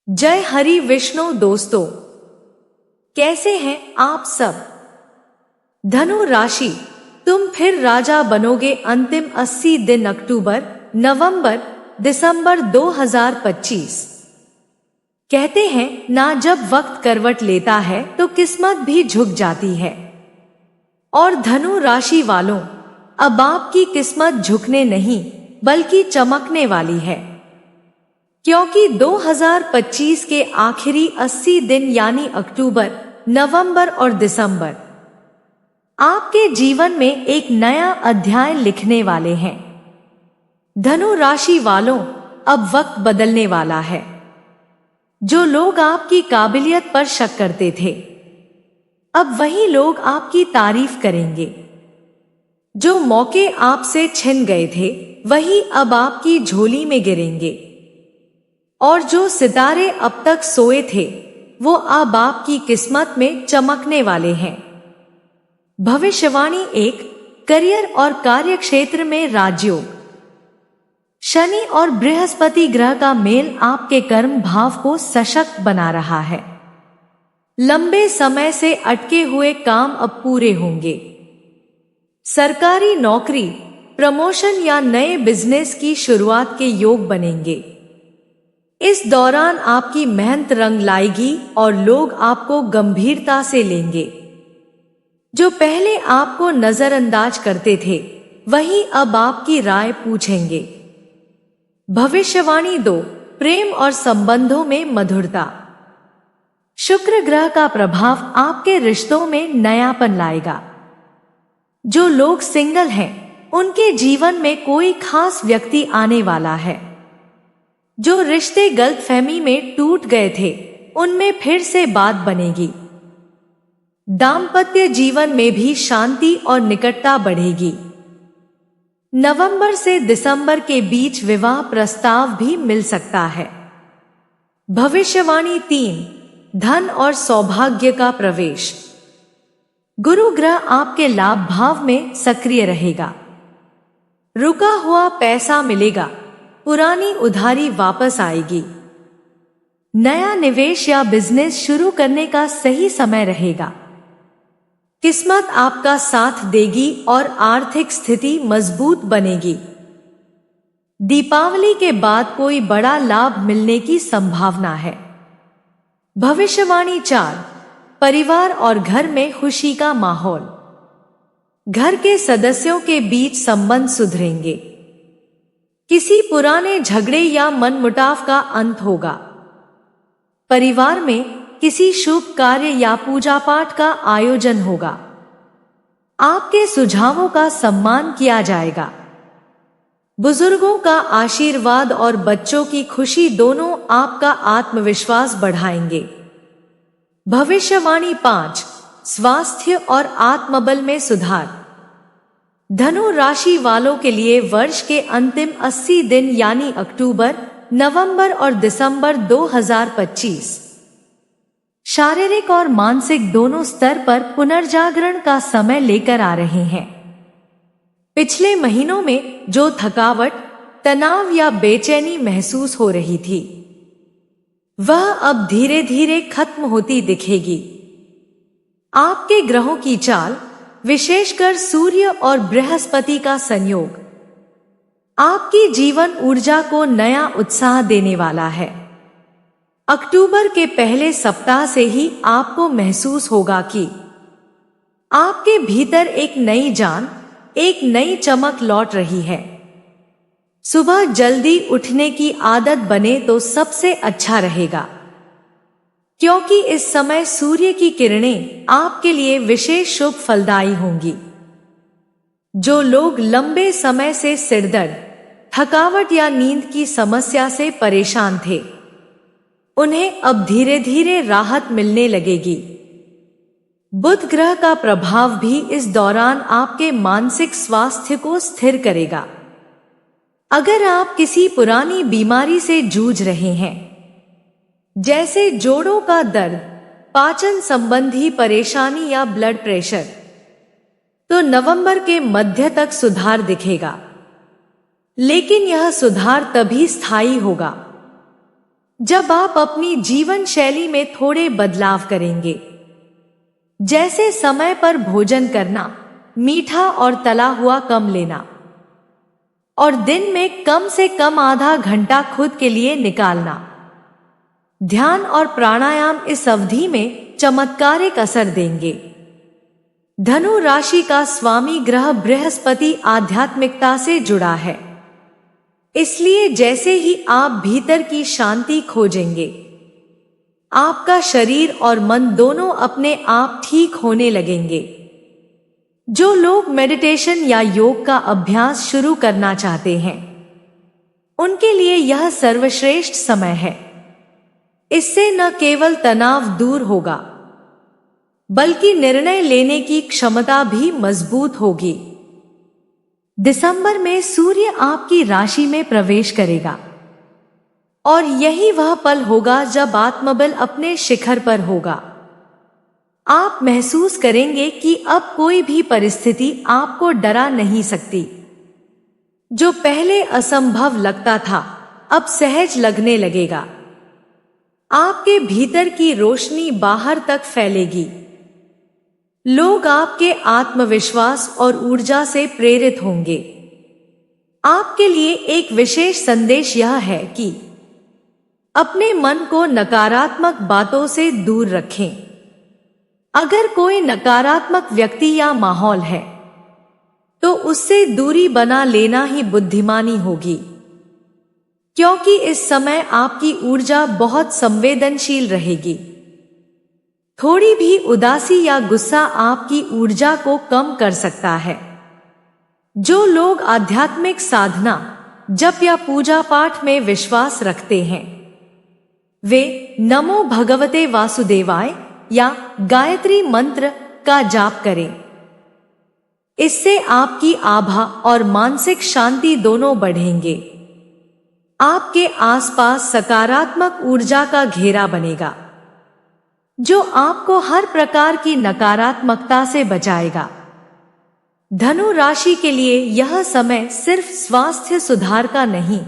जय हरि विष्णु दोस्तों, कैसे हैं आप सब। धनु राशि, तुम फिर राजा बनोगे। अंतिम 80 दिन अक्टूबर, नवंबर, दिसंबर 2025। कहते हैं ना, जब वक्त करवट लेता है तो किस्मत भी झुक जाती है। और धनु राशि वालों, अब आपकी किस्मत झुकने नहीं बल्कि चमकने वाली है, क्योंकि 2025 के आखिरी 80 दिन यानी अक्टूबर, नवंबर और दिसंबर आपके जीवन में एक नया अध्याय लिखने वाले हैं। धनु राशि वालों, अब वक्त बदलने वाला है। जो लोग आपकी काबिलियत पर शक करते थे, अब वही लोग आपकी तारीफ करेंगे। जो मौके आपसे छिन गए थे, वही अब आपकी झोली में गिरेंगे। और जो सितारे अब तक सोए थे, वो अब आपकी किस्मत में चमकने वाले हैं। भविष्यवाणी 1, करियर और कार्य क्षेत्र में राजयोग। शनि और बृहस्पति ग्रह का मेल आपके कर्म भाव को सशक्त बना रहा है। लंबे समय से अटके हुए काम अब पूरे होंगे। सरकारी नौकरी, प्रमोशन या नए बिजनेस की शुरुआत के योग बनेंगे। इस दौरान आपकी मेहनत रंग लाएगी और लोग आपको गंभीरता से लेंगे। जो पहले आपको नजरअंदाज करते थे, वही अब आपकी राय पूछेंगे। भविष्यवाणी 2, प्रेम और संबंधों में मधुरता। शुक्र ग्रह का प्रभाव आपके रिश्तों में नयापन लाएगा। जो लोग सिंगल हैं, उनके जीवन में कोई खास व्यक्ति आने वाला है। जो रिश्ते गलतफहमी में टूट गए थे, उनमें फिर से बात बनेगी। दाम्पत्य जीवन में भी शांति और निकटता बढ़ेगी। नवंबर से दिसंबर के बीच विवाह प्रस्ताव भी मिल सकता है। भविष्यवाणी 3, धन और सौभाग्य का प्रवेश। गुरु ग्रह आपके लाभ भाव में सक्रिय रहेगा। रुका हुआ पैसा मिलेगा। पुरानी उधारी वापस आएगी। नया निवेश या बिजनेस शुरू करने का सही समय रहेगा। किस्मत आपका साथ देगी और आर्थिक स्थिति मजबूत बनेगी। दीपावली के बाद कोई बड़ा लाभ मिलने की संभावना है। भविष्यवाणी 4, परिवार और घर में खुशी का माहौल। घर के सदस्यों के बीच संबंध सुधरेंगे। किसी पुराने झगड़े या मनमुटाव का अंत होगा। परिवार में किसी शुभ कार्य या पूजा पाठ का आयोजन होगा। आपके सुझावों का सम्मान किया जाएगा। बुजुर्गों का आशीर्वाद और बच्चों की खुशी दोनों आपका आत्मविश्वास बढ़ाएंगे। भविष्यवाणी 5, स्वास्थ्य और आत्मबल में सुधार। धनु राशि वालों के लिए वर्ष के अंतिम 80 दिन यानी अक्टूबर, नवंबर और दिसंबर 2025 शारीरिक और मानसिक दोनों स्तर पर पुनर्जागरण का समय लेकर आ रहे हैं। पिछले महीनों में जो थकावट, तनाव या बेचैनी महसूस हो रही थी, वह अब धीरे धीरे खत्म होती दिखेगी। आपके ग्रहों की चाल, विशेषकर सूर्य और बृहस्पति का संयोग, आपकी जीवन ऊर्जा को नया उत्साह देने वाला है। अक्टूबर के पहले सप्ताह से ही आपको महसूस होगा कि आपके भीतर एक नई जान, एक नई चमक लौट रही है। सुबह जल्दी उठने की आदत बने तो सबसे अच्छा रहेगा, क्योंकि इस समय सूर्य की किरणें आपके लिए विशेष शुभ फलदायी होंगी। जो लोग लंबे समय से सिरदर्द, थकावट या नींद की समस्या से परेशान थे, उन्हें अब धीरे धीरे राहत मिलने लगेगी। बुध ग्रह का प्रभाव भी इस दौरान आपके मानसिक स्वास्थ्य को स्थिर करेगा। अगर आप किसी पुरानी बीमारी से जूझ रहे हैं, जैसे जोड़ों का दर्द, पाचन संबंधी परेशानी या ब्लड प्रेशर, तो नवंबर के मध्य तक सुधार दिखेगा। लेकिन यह सुधार तभी स्थायी होगा जब आप अपनी जीवन शैली में थोड़े बदलाव करेंगे, जैसे समय पर भोजन करना, मीठा और तला हुआ कम लेना, और दिन में कम से कम आधा घंटा खुद के लिए निकालना। ध्यान और प्राणायाम इस अवधि में चमत्कारिक असर देंगे। धनु राशि का स्वामी ग्रह बृहस्पति आध्यात्मिकता से जुड़ा है, इसलिए जैसे ही आप भीतर की शांति खोजेंगे, आपका शरीर और मन दोनों अपने आप ठीक होने लगेंगे। जो लोग मेडिटेशन या योग का अभ्यास शुरू करना चाहते हैं, उनके लिए यह सर्वश्रेष्ठ समय है। इससे न केवल तनाव दूर होगा, बल्कि निर्णय लेने की क्षमता भी मजबूत होगी। दिसंबर में सूर्य आपकी राशि में प्रवेश करेगा और यही वह पल होगा जब आत्मबल अपने शिखर पर होगा। आप महसूस करेंगे कि अब कोई भी परिस्थिति आपको डरा नहीं सकती। जो पहले असंभव लगता था, अब सहज लगने लगेगा। आपके भीतर की रोशनी बाहर तक फैलेगी। लोग आपके आत्मविश्वास और ऊर्जा से प्रेरित होंगे। आपके लिए एक विशेष संदेश यह है कि अपने मन को नकारात्मक बातों से दूर रखें। अगर कोई नकारात्मक व्यक्ति या माहौल है, तो उससे दूरी बना लेना ही बुद्धिमानी होगी, क्योंकि इस समय आपकी ऊर्जा बहुत संवेदनशील रहेगी। थोड़ी भी उदासी या गुस्सा आपकी ऊर्जा को कम कर सकता है। जो लोग आध्यात्मिक साधना, जप या पूजा पाठ में विश्वास रखते हैं, वे नमो भगवते वासुदेवाय या गायत्री मंत्र का जाप करें। इससे आपकी आभा और मानसिक शांति दोनों बढ़ेंगे। आपके आसपास सकारात्मक ऊर्जा का घेरा बनेगा, जो आपको हर प्रकार की नकारात्मकता से बचाएगा। धनु राशि के लिए यह समय सिर्फ स्वास्थ्य सुधार का नहीं,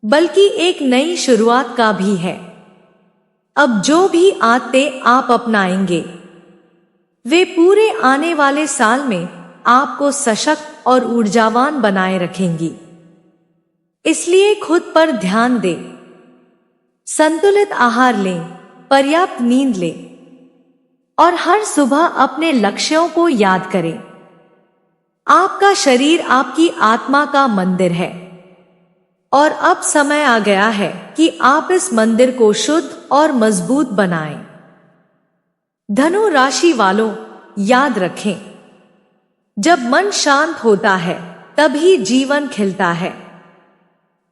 बल्कि एक नई शुरुआत का भी है। अब जो भी आदतें आप अपनाएंगे, वे पूरे आने वाले साल में आपको सशक्त और ऊर्जावान बनाए रखेंगी। इसलिए खुद पर ध्यान दें, संतुलित आहार लें, पर्याप्त नींद लें और हर सुबह अपने लक्ष्यों को याद करें। आपका शरीर आपकी आत्मा का मंदिर है और अब समय आ गया है कि आप इस मंदिर को शुद्ध और मजबूत बनाएं। धनु राशि वालों, याद रखें, जब मन शांत होता है तभी जीवन खिलता है,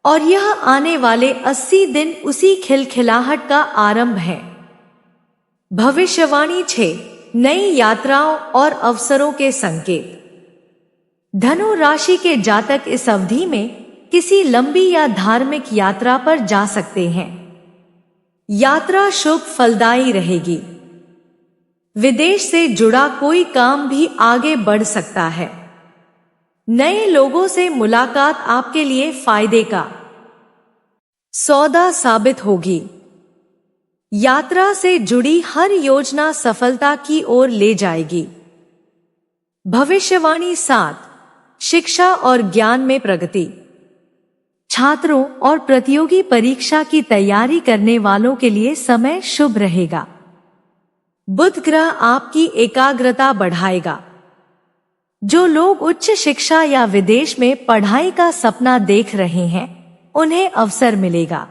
और यह आने वाले 80 दिन उसी खिलखिलाहट का आरंभ है। भविष्यवाणी 6, नई यात्राओं और अवसरों के संकेत। धनु राशि के जातक इस अवधि में किसी लंबी या धार्मिक यात्रा पर जा सकते हैं। यात्रा शुभ फलदायी रहेगी। विदेश से जुड़ा कोई काम भी आगे बढ़ सकता है। नए लोगों से मुलाकात आपके लिए फायदे का सौदा साबित होगी। यात्रा से जुड़ी हर योजना सफलता की ओर ले जाएगी। भविष्यवाणी 7, शिक्षा और ज्ञान में प्रगति। छात्रों और प्रतियोगी परीक्षा की तैयारी करने वालों के लिए समय शुभ रहेगा। बुध ग्रह आपकी एकाग्रता बढ़ाएगा। जो लोग उच्च शिक्षा या विदेश में पढ़ाई का सपना देख रहे हैं, उन्हें अवसर मिलेगा।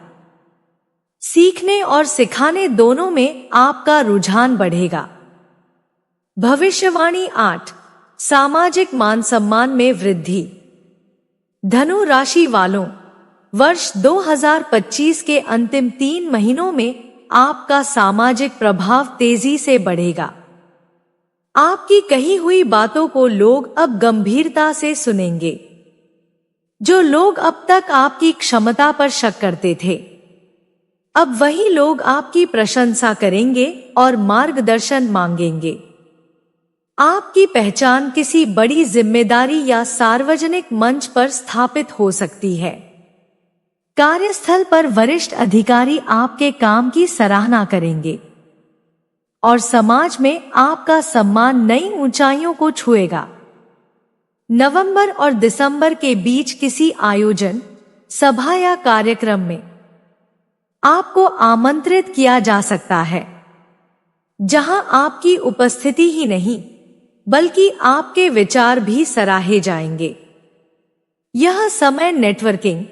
सीखने और सिखाने दोनों में आपका रुझान बढ़ेगा। भविष्यवाणी 8, सामाजिक मान सम्मान में वृद्धि। धनु राशि वालों, वर्ष 2025 के अंतिम 3 महीनों में आपका सामाजिक प्रभाव तेजी से बढ़ेगा। आपकी कही हुई बातों को लोग अब गंभीरता से सुनेंगे। जो लोग अब तक आपकी क्षमता पर शक करते थे, अब वही लोग आपकी प्रशंसा करेंगे और मार्गदर्शन मांगेंगे। आपकी पहचान किसी बड़ी जिम्मेदारी या सार्वजनिक मंच पर स्थापित हो सकती है। कार्यस्थल पर वरिष्ठ अधिकारी आपके काम की सराहना करेंगे और समाज में आपका सम्मान नई ऊंचाइयों को छुएगा। नवंबर और दिसंबर के बीच किसी आयोजन, सभा या कार्यक्रम में आपको आमंत्रित किया जा सकता है, जहां आपकी उपस्थिति ही नहीं बल्कि आपके विचार भी सराहे जाएंगे। यह समय नेटवर्किंग,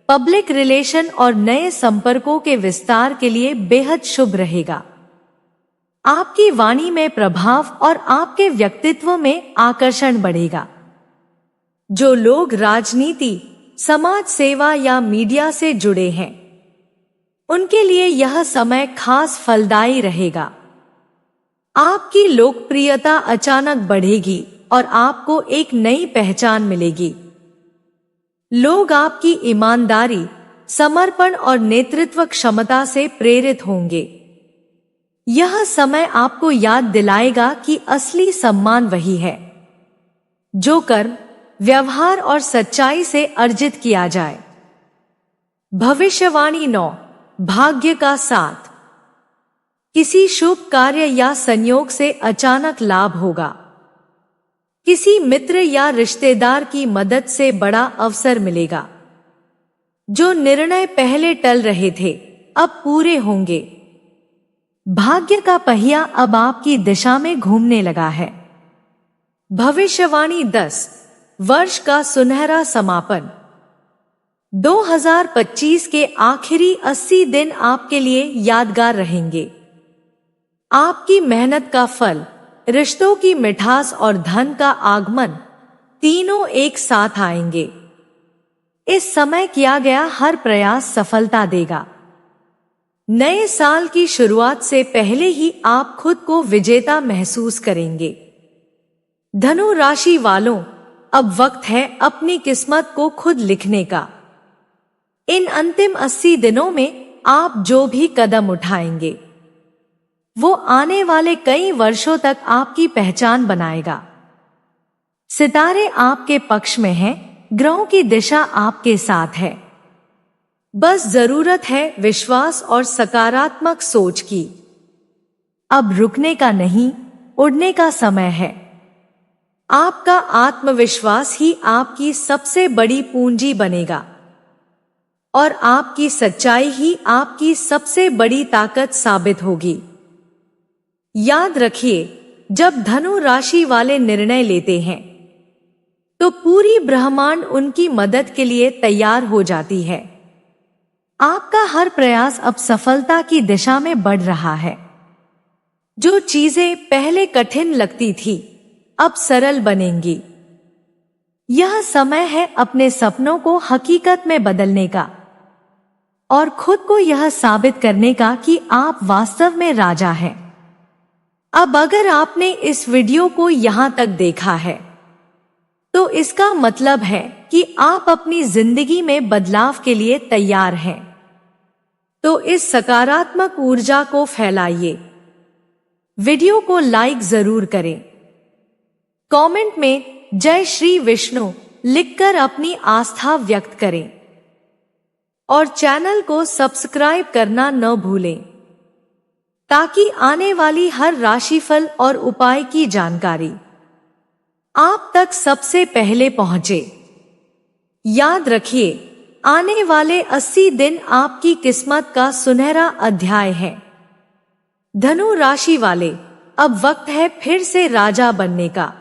पब्लिक रिलेशन और नए संपर्कों के विस्तार के लिए बेहद शुभ रहेगा। आपकी वाणी में प्रभाव और आपके व्यक्तित्व में आकर्षण बढ़ेगा। जो लोग राजनीति, समाज सेवा या मीडिया से जुड़े हैं, उनके लिए यह समय खास फलदायी रहेगा। आपकी लोकप्रियता अचानक बढ़ेगी और आपको एक नई पहचान मिलेगी। लोग आपकी ईमानदारी, समर्पण और नेतृत्व क्षमता से प्रेरित होंगे। यह समय आपको याद दिलाएगा कि असली सम्मान वही है जो कर्म, व्यवहार और सच्चाई से अर्जित किया जाए। भविष्यवाणी 9, भाग्य का साथ। किसी शुभ कार्य या संयोग से अचानक लाभ होगा। किसी मित्र या रिश्तेदार की मदद से बड़ा अवसर मिलेगा। जो निर्णय पहले टल रहे थे, अब पूरे होंगे। भाग्य का पहिया अब आपकी दिशा में घूमने लगा है। भविष्यवाणी 10, वर्ष का सुनहरा समापन। 2025 के आखिरी 80 दिन आपके लिए यादगार रहेंगे। आपकी मेहनत का फल, रिश्तों की मिठास और धन का आगमन तीनों एक साथ आएंगे। इस समय किया गया हर प्रयास सफलता देगा। नए साल की शुरुआत से पहले ही आप खुद को विजेता महसूस करेंगे। धनु राशि वालों, अब वक्त है अपनी किस्मत को खुद लिखने का। इन अंतिम 80 दिनों में आप जो भी कदम उठाएंगे, वो आने वाले कई वर्षों तक आपकी पहचान बनाएगा। सितारे आपके पक्ष में हैं, ग्रहों की दिशा आपके साथ है। बस जरूरत है विश्वास और सकारात्मक सोच की। अब रुकने का नहीं, उड़ने का समय है। आपका आत्मविश्वास ही आपकी सबसे बड़ी पूंजी बनेगा और आपकी सच्चाई ही आपकी सबसे बड़ी ताकत साबित होगी। याद रखिए, जब धनु राशि वाले निर्णय लेते हैं तो पूरी ब्रह्मांड उनकी मदद के लिए तैयार हो जाती है। आपका हर प्रयास अब सफलता की दिशा में बढ़ रहा है। जो चीजें पहले कठिन लगती थी, अब सरल बनेंगी। यह समय है अपने सपनों को हकीकत में बदलने का और खुद को यह साबित करने का कि आप वास्तव में राजा हैं। अब अगर आपने इस वीडियो को यहां तक देखा है, तो इसका मतलब है कि आप अपनी जिंदगी में बदलाव के लिए तैयार हैं। तो इस सकारात्मक ऊर्जा को फैलाइए। वीडियो को लाइक जरूर करें। कमेंट में जय श्री विष्णु लिखकर अपनी आस्था व्यक्त करें और चैनल को सब्सक्राइब करना न भूलें, ताकि आने वाली हर राशिफल और उपाय की जानकारी आप तक सबसे पहले पहुंचे। याद रखिए, आने वाले 80 दिन आपकी किस्मत का सुनहरा अध्याय है। धनु राशि वाले, अब वक्त है फिर से राजा बनने का।